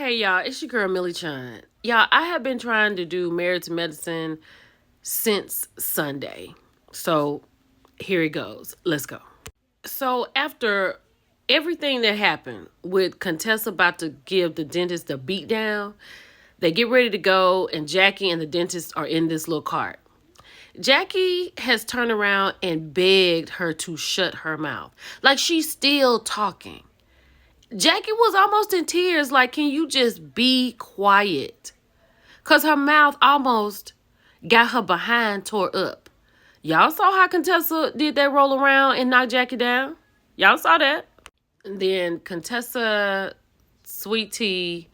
Hey y'all, it's your girl Millie Chun. Y'all, I have been trying to do Married to Medicine since Sunday. So here it goes. Let's go. So after everything that happened with Contessa about to give the dentist the beat down, they get ready to go and Jackie and the dentist are in this little cart. Jackie has turned around and begged her to shut her mouth. Like she's still talking. Jackie was almost in tears, like, can you just be quiet? Because her mouth almost got her behind tore up. Y'all saw how Contessa did that roll around and knock Jackie down? Y'all saw that? And then Contessa, Sweet Tea,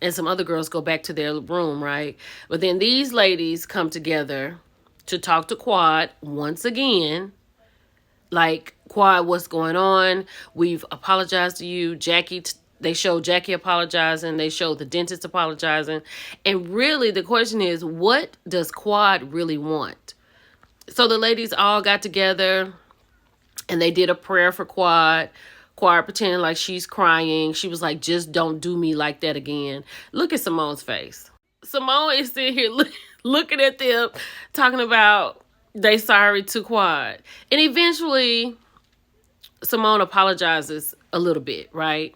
and some other girls go back to their room, right? But then these ladies come together to talk to Quad once again. Like, Quad, what's going on? We've apologized to you. They showed Jackie apologizing. They showed the dentist apologizing. And really, the question is, what does Quad really want? So the ladies all got together and they did a prayer for Quad. Quad pretending like she's crying. She was like, just don't do me like that again. Look at Simone's face. Simone is sitting here looking at them, talking about they sorry to Quad. And eventually, Simone apologizes a little bit, right?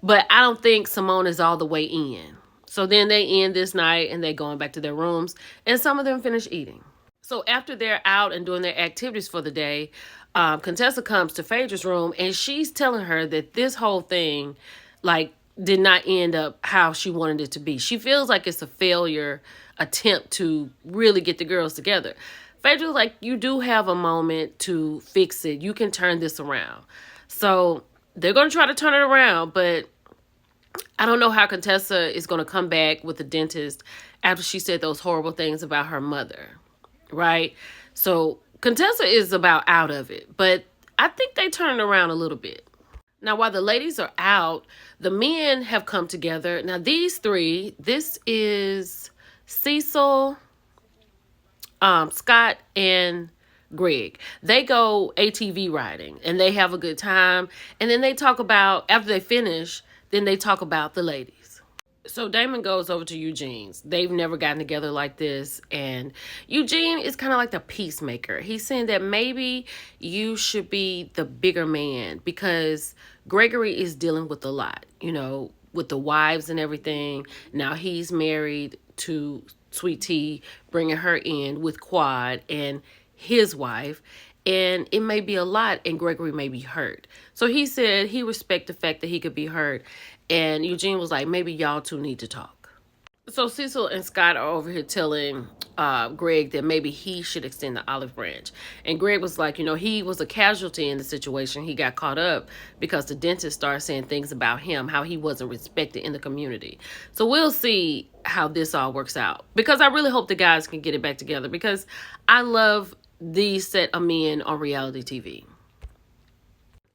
But I don't think Simone is all the way in. So then they end this night and they're going back to their rooms. And some of them finish eating. So after they're out and doing their activities for the day, Contessa comes to Phaedra's room and she's telling her that this whole thing, like, did not end up how she wanted it to be. She feels like it's a failure attempt to really get the girls together. Phaedra's like, you do have a moment to fix it. You can turn this around. So they're going to try to turn it around, but I don't know how Contessa is going to come back with the dentist after she said those horrible things about her mother, right? So Contessa is about out of it, but I think they turned around a little bit. Now, while the ladies are out, the men have come together. Now, these three, this is Cecil, Scott, and Greg. They go ATV riding and they have a good time. And then they talk about, after they finish, then they talk about the ladies. So Damon goes over to Eugene's. They've never gotten together like this. And Eugene is kind of like the peacemaker. He's saying that maybe you should be the bigger man because Gregory is dealing with a lot, with the wives and everything. Now he's married to Sweet Tea, bringing her in with Quad and his wife. And it may be a lot and Gregory may be hurt. So he said he respects the fact that he could be hurt. And Eugene was like, maybe y'all two need to talk. So Cecil and Scott are over here telling Greg that maybe he should extend the olive branch. And Greg was like, he was a casualty in the situation. He got caught up because the dentist started saying things about him, how he wasn't respected in the community. So we'll see how this all works out. Because I really hope the guys can get it back together. Because I love these set of men on reality TV.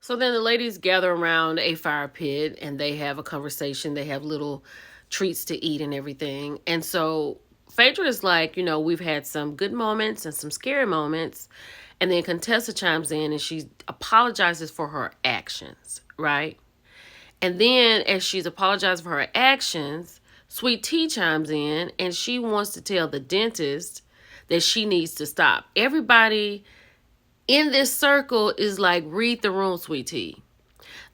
So then the ladies gather around a fire pit and they have a conversation. They have little treats to eat and everything. And so Phaedra is like, we've had some good moments and some scary moments. And then Contessa chimes in and she apologizes for her actions, right? And then as she's apologizing for her actions, Sweet Tea chimes in and she wants to tell the dentist that she needs to stop. Everybody in this circle is like, read the room, Sweet Tea.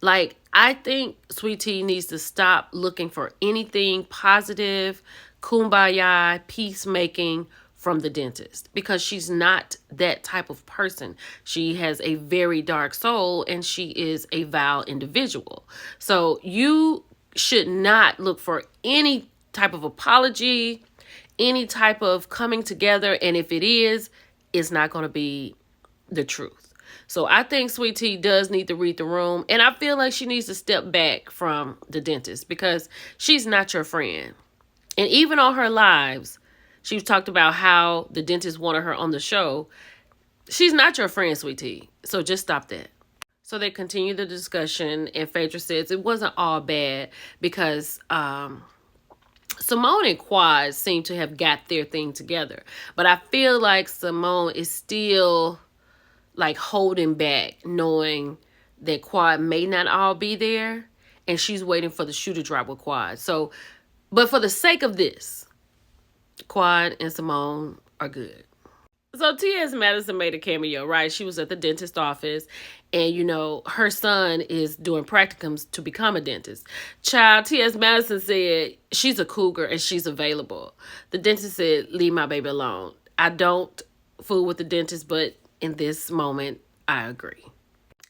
Like, I think Sweet Tea needs to stop looking for anything positive, kumbaya, peacemaking from the dentist because she's not that type of person. She has a very dark soul and she is a vile individual. So you should not look for any type of apology, any type of coming together. And if it is, it's not going to be the truth. So I think Sweet Tea does need to read the room. And I feel like she needs to step back from the dentist because she's not your friend. And even on her lives, she's talked about how the dentist wanted her on the show. She's not your friend, Sweet Tea. So just stop that. So they continue the discussion. And Phaedra says it wasn't all bad because Simone and Quad seem to have got their thing together. But I feel like Simone is still like holding back, knowing that Quad may not all be there and she's waiting for the shoe to drop with Quad. So, but for the sake of this, Quad and Simone are good. So T.S. Madison made a cameo, right? She was at the dentist office, and her son is doing practicums to become a dentist. Child, T.S. Madison said she's a cougar and she's available. The dentist said, leave my baby alone. I don't fool with the dentist, but in this moment, I agree.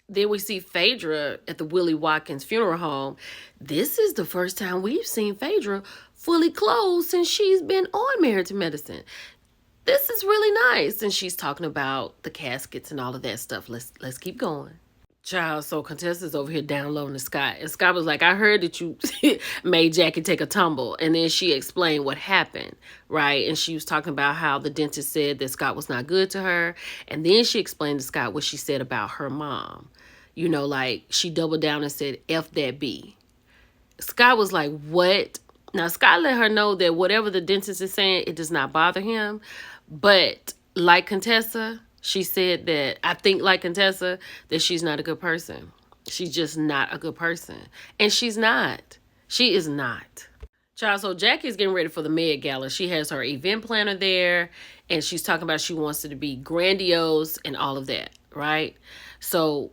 Then we see Phaedra at the Willie Watkins funeral home. This is the first time we've seen Phaedra fully clothed since she's been on Married to Medicine. This is really nice. And she's talking about the caskets and all of that stuff. Let's keep going. Child, so Contessa's over here downloading to Scott. And Scott was like, I heard that you made Jackie take a tumble. And then she explained what happened, right? And she was talking about how the dentist said that Scott was not good to her. And then she explained to Scott what she said about her mom. Like she doubled down and said, F that B. Scott was like, what? Now, Scott let her know that whatever the dentist is saying, it does not bother him. But like Contessa, she said that, I think like Contessa, that she's not a good person. She's just not a good person. And she's not. She is not. Child, so Jackie's getting ready for the Med Gala. She has her event planner there, and she's talking about she wants it to be grandiose and all of that, right? So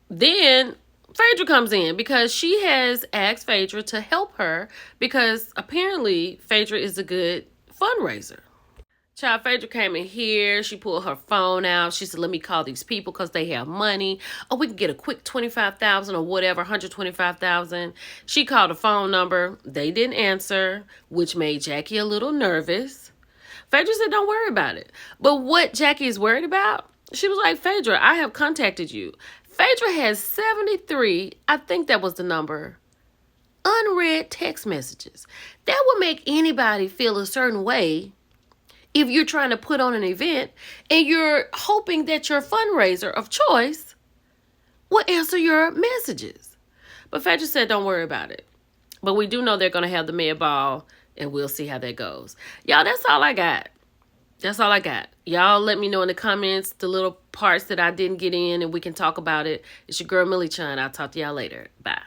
then Phaedra comes in because she has asked Phaedra to help her because apparently Phaedra is a good fundraiser. Child, Phaedra came in here. She pulled her phone out. She said, let me call these people because they have money. Oh, we can get a quick $25,000 or whatever, $125,000. She called a phone number. They didn't answer, which made Jackie a little nervous. Phaedra said, don't worry about it. But what Jackie is worried about, she was like, Phaedra, I have contacted you. Phaedra has 73, I think that was the number, unread text messages. That would make anybody feel a certain way if you're trying to put on an event and you're hoping that your fundraiser of choice will answer your messages. But Phaedra said, don't worry about it. But we do know they're going to have the Med Ball, and we'll see how that goes. Y'all, that's all I got. That's all I got. Y'all let me know in the comments the little parts that I didn't get in, and we can talk about it. It's your girl, Millie Chun. I'll talk to y'all later. Bye.